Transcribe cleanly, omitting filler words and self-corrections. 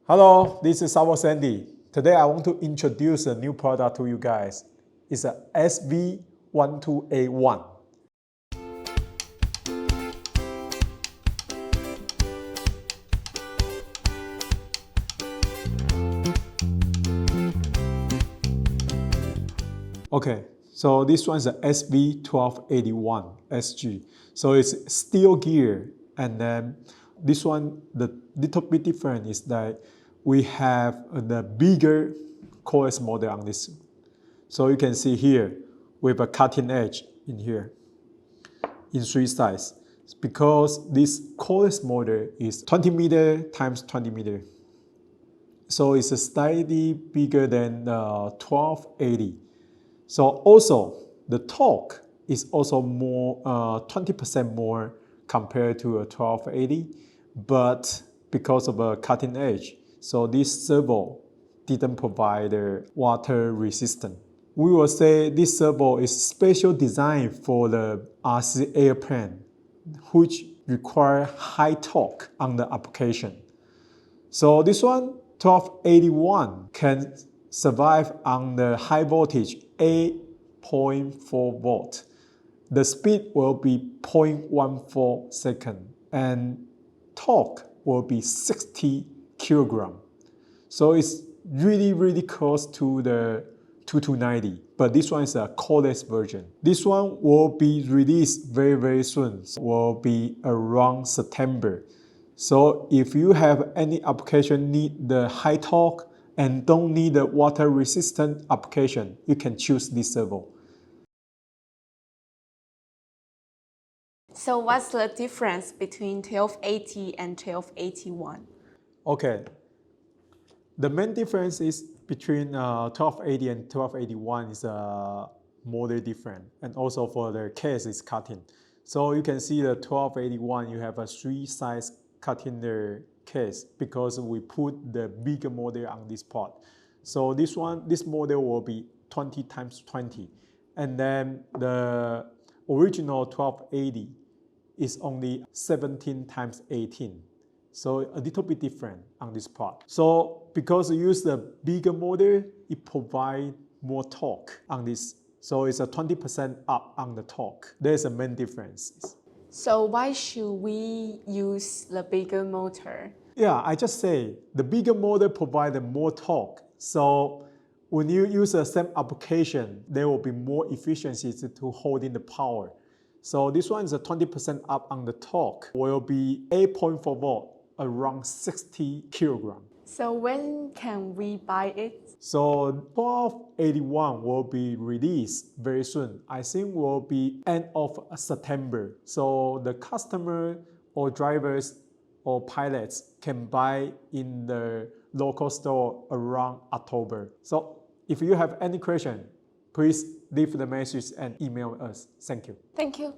Hello, this is SAVOX Andy. Today I want to introduce a new product to you guys. It's a SV-1281. Okay, so this one is a SV-1281SG. So it's steel gear, and then this one, the little bit different is that we have the bigger Coreless model on this. So you can see here, we have a cutting edge in here, in 3 sizes. Because this Coreless model is 20 meter times 20 meter. So it's slightly bigger than the 1280. So also, the torque is also more, 20% more compared to a 1280, but because of a cutting edge, so this servo didn't provide the water resistance. We will say this servo is special designed for the RC airplane, which require high torque on the application. So this one, 1281, can survive on the high voltage 8.4 volt. The speed will be 0.14 seconds and torque will be 60 kilograms. So it's really close to the 2290, but this one is a Coreless version. This one will be released very soon, will be around September. So if you have any application need the high torque and don't need the water resistant application, you can choose this servo. So what's the difference between 1280 and 1281? Okay, the main difference is between 1280 and 1281 is model different, and also for the case is cutting. So you can see the 1281, you have a 3 size cutting the case because we put the bigger model on this part. So this model will be 20 times 20, and then the original 1280 is only 17 times 18. So a little bit different on this part. So because we use the bigger model, it provides more torque on this. So it's a 20% up on the torque. There's a main difference. So why should we use the bigger motor? Yeah, I just say the bigger motor provides more torque. So when you use the same application, there will be more efficiency to holding the power. So this one is a 20% up on the torque, will be 8.4 volt, around 60 kilograms. So when can we buy it? So 1281 will be released very soon. I think will be end of September. So the customer or drivers or pilots can buy in the local store around October. So if you have any question, please leave the message and email us. Thank you. Thank you.